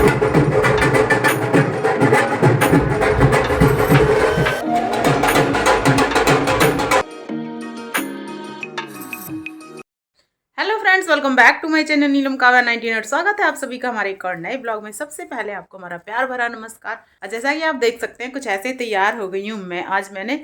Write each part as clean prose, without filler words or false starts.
Hello friends, welcome back to my channel Neelam Kavya 19 स्वागत है आप सभी का हमारे एक और नए ब्लॉग में। सबसे पहले आपको हमारा प्यार भरा नमस्कार। जैसा कि आप देख सकते हैं कुछ ऐसे तैयार हो गई हूँ मैं। आज मैंने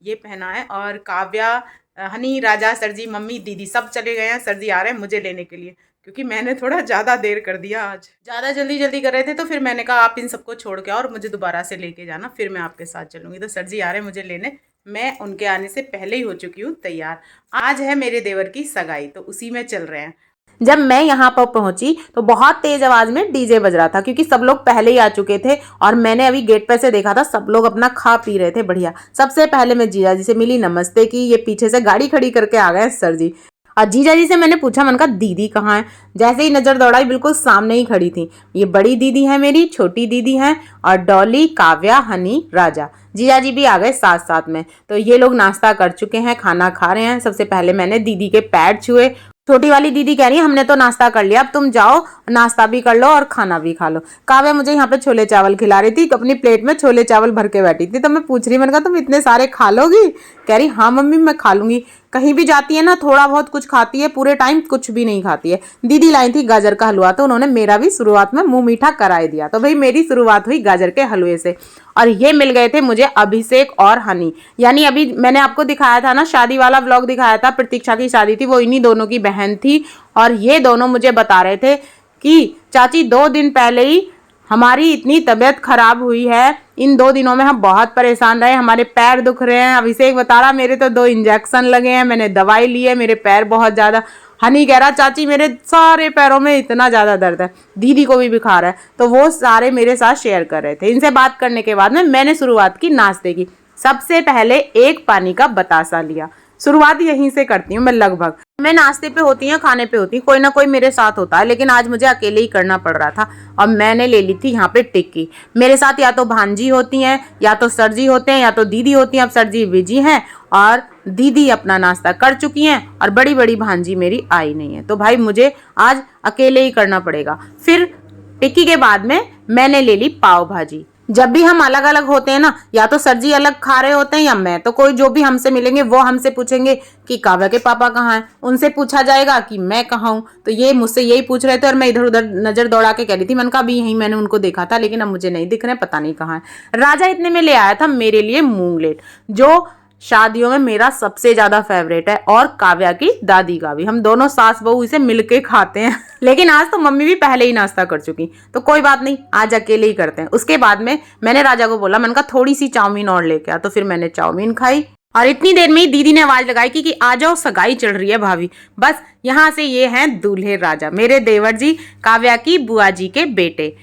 ये पहना है और काव्या, हनी, राजा, सर जी, मम्मी, दीदी सब चले गए हैं। सर जी आ रहे हैं मुझे लेने के लिए, क्योंकि मैंने थोड़ा ज़्यादा देर कर दिया। आज ज़्यादा जल्दी जल्दी कर रहे थे, तो फिर मैंने कहा आप इन सबको छोड़ के आओ और मुझे दोबारा से लेके जाना, फिर मैं आपके साथ चलूँगी। तो सर जी आ रहे हैं मुझे लेने। मैं उनके आने से पहले ही हो चुकी हूँ तैयार। आज है मेरे देवर की सगाई, तो उसी में चल रहे हैं। जब मैं यहाँ पर पहुंची तो बहुत तेज आवाज में डीजे बज रहा था, क्योंकि सब लोग पहले ही आ चुके थे और मैंने अभी गेट पे से देखा था सब लोग अपना खा पी रहे थे बढ़िया। सबसे पहले मैं जीजा जी से मिली, नमस्ते की। ये पीछे से गाड़ी खड़ी करके आ गए सर जी। और जीजा जी से मैंने पूछा, मैंने कहा दीदी कहाँ है। जैसे ही नजर दौड़ाई बिल्कुल सामने ही खड़ी थी। ये बड़ी दीदी है मेरी, छोटी दीदी है, और डॉली, काव्या, हनी, राजा। जीजा जी भी आ गए साथ साथ में। तो ये लोग नाश्ता कर चुके हैं, खाना खा रहे हैं। सबसे पहले मैंने दीदी के पैर छुए। छोटी वाली दीदी कह रही है हमने तो नाश्ता कर लिया, अब तुम जाओ नाश्ता भी कर लो और खाना भी खा लो। काव्या मुझे यहाँ पे छोले चावल खिला रही थी, अपनी प्लेट में छोले चावल भर के बैठी थी। तो मैं पूछ रही, मैंने कहा तुम इतने सारे खा लोगी? कह रही हाँ मम्मी मैं खा लूंगी। कहीं भी जाती है ना थोड़ा बहुत कुछ खाती है, पूरे टाइम कुछ भी नहीं खाती है। दीदी लाई थी गाजर का हलवा, तो उन्होंने मेरा भी शुरुआत में मुंह मीठा कराई दिया। तो भाई मेरी शुरुआत हुई गाजर के हलवे से। और ये मिल गए थे मुझे अभिषेक और हनी। यानी अभी मैंने आपको दिखाया था ना, शादी वाला व्लॉग दिखाया था, प्रतीक्षा की शादी थी, वो इन्हीं दोनों की बहन थी। और ये दोनों मुझे बता रहे थे कि चाची 2 दिन पहले ही हमारी इतनी तबीयत खराब हुई है, इन 2 दिनों में हम बहुत परेशान रहे, हमारे पैर दुख रहे हैं। अभिषेक बता रहा मेरे तो 2 इंजेक्शन लगे हैं, मैंने दवाई ली है, मेरे पैर बहुत ज़्यादा। हनी कह रहा चाची मेरे सारे पैरों में इतना ज़्यादा दर्द है, दीदी को भी बुखार है। तो वो सारे मेरे साथ शेयर कर रहे थे। इनसे बात करने के बाद में मैंने शुरुआत की नाश्ते की। सबसे पहले 1 पानी का बतासा लिया। शुरुआत यहीं से करती हूँ मैं लगभग। मैं नाश्ते पे होती हूँ, खाने पे होती हूँ, कोई ना कोई मेरे साथ होता है, लेकिन आज मुझे अकेले ही करना पड़ रहा था। और मैंने ले ली थी यहाँ पे टिक्की। मेरे साथ या तो भांजी होती हैं, या तो सर जी होते हैं, या तो दीदी होती हैं। अब सर जी बिजी हैं और दीदी अपना नाश्ता कर चुकी हैं और बड़ी बड़ी भांजी मेरी आई नहीं है। तो भाई मुझे आज अकेले ही करना पड़ेगा। फिर टिक्की के बाद में मैंने ले ली पाव भाजी। जब भी हम अलग अलग होते हैं ना, या तो सर जी अलग खा रहे होते हैं या मैं, तो कोई जो भी हमसे मिलेंगे वो हमसे पूछेंगे कि काव्या के पापा कहाँ हैं। उनसे पूछा जाएगा कि मैं कहाँ हूँ। तो ये मुझसे यही पूछ रहे थे और मैं इधर उधर नजर दौड़ा के कह रही थी, मैंने कहा अभी यहीं मैंने उनको देखा था, लेकिन अब मुझे नहीं दिख रहे, पता नहीं कहाँ है। राजा इतने में ले आया था मेरे लिए मूंगलेट, जो शादियों में मेरा सबसे ज्यादा फेवरेट है, और काव्या की दादी का भी। हम दोनों सास बहू इसे मिलके खाते हैं। लेकिन आज तो मम्मी भी पहले ही नाश्ता कर चुकी, तो कोई बात नहीं, आज अकेले ही करते हैं। उसके बाद में मैंने राजा को बोला, मैंने कहा थोड़ी सी चाउमीन और लेके आ। तो फिर मैंने चाउमीन खाई और इतनी देर में ही दीदी ने आवाज लगाई कि आ जाओ सगाई चल रही है भाभी। बस यहाँ से ये हैं दूल्हे राजा, मेरे देवर जी, काव्या की बुआ जी के बेटे।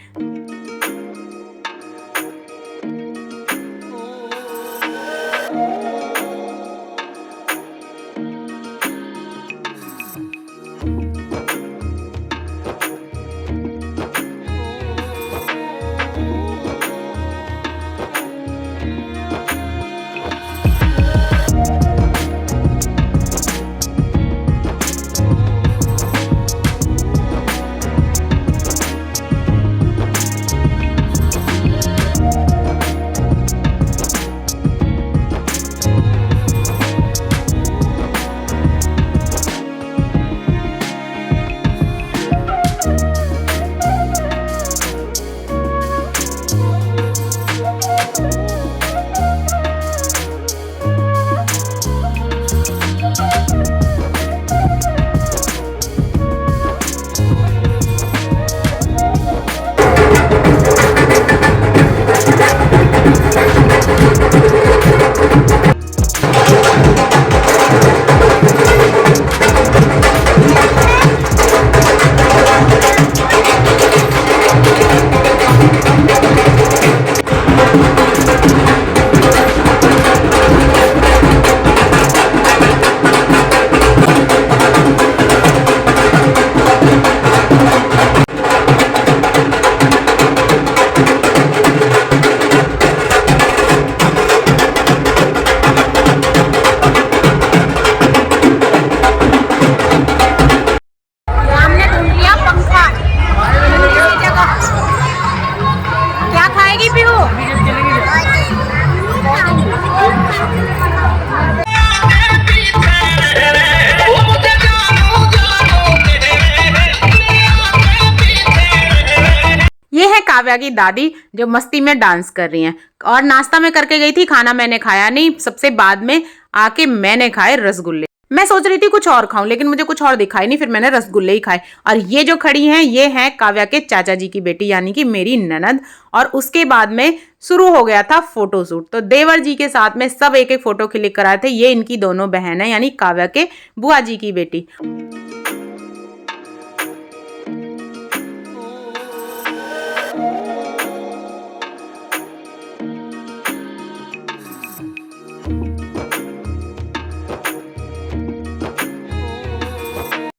है काव्या की दादी जो मस्ती में डांस कर रही हैं। और नाश्ता में करके गई थी, खाना मैंने खाया नहीं, सबसे बाद में आके मैंने खाए रसगुल्ले। मैं सोच रही थी कुछ और खाऊं, लेकिन मुझे कुछ और दिखाई नहीं, फिर मैंने रसगुल्ले ही खाए। और ये जो खड़ी हैं ये हैं काव्या के चाचा जी की बेटी, यानी कि मेरी ननद। और उसके बाद में शुरू हो गया था फोटोशूट। तो देवर जी के साथ में सब एक एक फोटो क्लिक कराए थे। ये इनकी दोनों बहन है, यानी काव्या के बुआ जी की बेटी।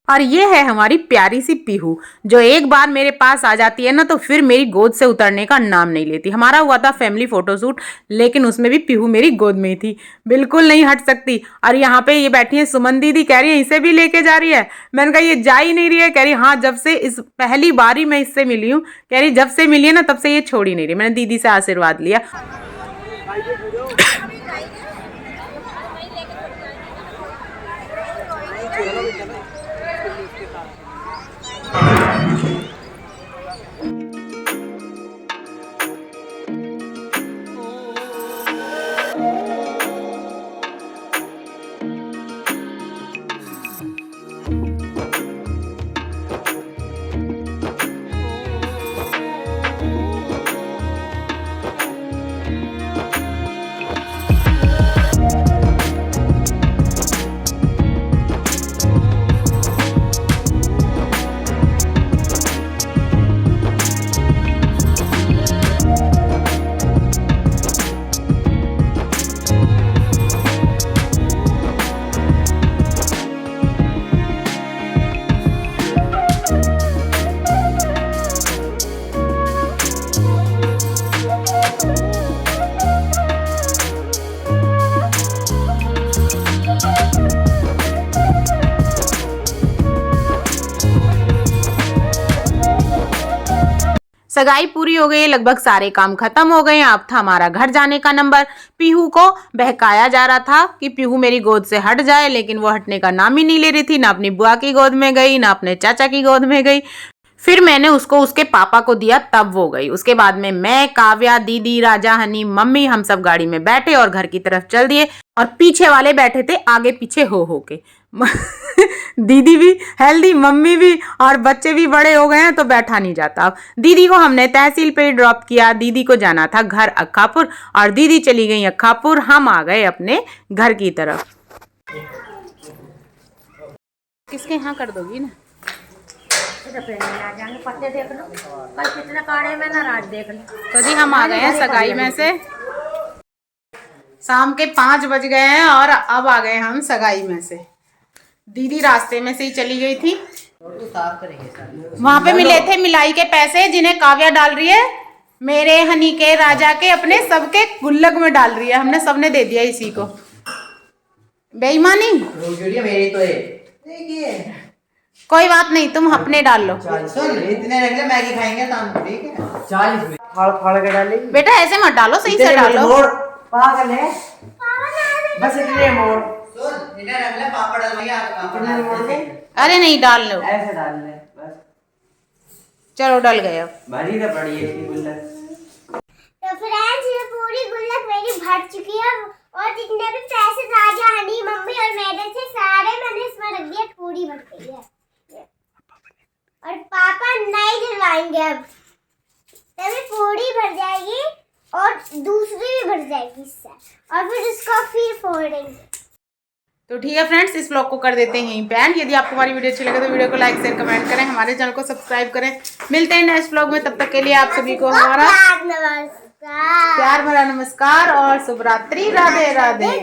और ये है हमारी प्यारी सी पीहू, जो एक बार मेरे पास आ जाती है ना तो फिर मेरी गोद से उतरने का नाम नहीं लेती। हमारा हुआ था फैमिली फोटोशूट, लेकिन उसमें भी पीहू मेरी गोद में ही थी, बिल्कुल नहीं हट सकती। और यहाँ पे ये बैठी है सुमन दीदी, कह रही है इसे भी लेके जा रही है। मैंने कहा ये जा ही नहीं रही है। कह रही हाँ, जब से इस पहली बार ही मैं इससे मिली हूँ, कह रही जब से मिली है ना तब से ये छोड़ ही नहीं रही। मैंने दीदी से आशीर्वाद लिया। सगाई पूरी हो गई, लगभग सारे काम खत्म हो गए। अब था हमारा घर जाने का नंबर। पीहू को बहकाया जा रहा था कि पीहू मेरी गोद से हट जाए, लेकिन वो हटने का नाम ही नहीं ले रही थी। ना अपनी बुआ की गोद में गई, ना अपने चाचा की गोद में गई। फिर मैंने उसको उसके पापा को दिया, तब वो गई। उसके बाद में मैं, काव्या, दीदी, राजा, हनी, मम्मी, हम सब गाड़ी में बैठे और घर की तरफ चल दिए। और पीछे वाले बैठे थे आगे पीछे हो के। दीदी भी हेल्दी, मम्मी भी, और बच्चे भी बड़े हो गए हैं तो बैठा नहीं जाता। अब दीदी को हमने तहसील पे ड्रॉप किया। दीदी को जाना था घर अक्खापुर, और दीदी चली गई अक्खापुर। हम आ गए अपने घर की तरफ। किसके यहाँ कर दोगी ना? पत्ते देख लो, कल कितने काढ़े में नाराज देख लो। तो जी हम आ गए हैं सगाई में से। शाम के 5 बज गए हैं और अब आ गए हम सगाई में से। दीदी रास्ते में से ही चली गई थी। वहां पे मिले थे मिलाई के पैसे, जिन्हें काव्या डाल रही है मेरे, हनी के, राजा के, अपने सबके गुल्लक में डाल रही है। हमने सबने दे दिया इसी को। बेईमानी मेरी तो है। कोई बात नहीं, तुम अपने डाल लो। इतने रख ले, मैगी खाएंगे शाम को, ठीक है? 40 में फाड़ के डालेंगे। बेटा ऐसे मत डालो, सही से डालो। पागल है, बस इतने मोड़। सुन, इधर रख ले, पापड़ डलवाइए आप। अरे नहीं, डाल लो, ऐसे डाल ले बस। चलो डल गए। अब भरी तो पड़ी है इसकी गुल्लक। तो फ्रेंड्स, ये पूरी गुल्लक मेरी भर चुकी है, और जितने भी पैसे राजा, हनी, मम्मी और मेरे थे सारे मैंने इसमें रख दिया। पूरी भर गई है और पापा नहीं दिलवाएंगे अब। तभी पूरी भर जाएगी और दूसरी भी भर जाएगी इससे, और फिर उसको फिर फोड़ेंगे। तो ठीक है फ्रेंड्स, इस ब्लॉग को कर देते हैं यहीं पे एंड। यदि आपको हमारी वीडियो अच्छी लगे तो वीडियो को लाइक, शेयर, कमेंट करें, हमारे चैनल को सब्सक्राइब करें। मिलते हैं नेक्स्ट ब्लॉग में, तब तक के लिए आप सभी को हमारा नमस्कार, प्यार भरा नमस्कार और शुभ रात्रि। राधे राधे।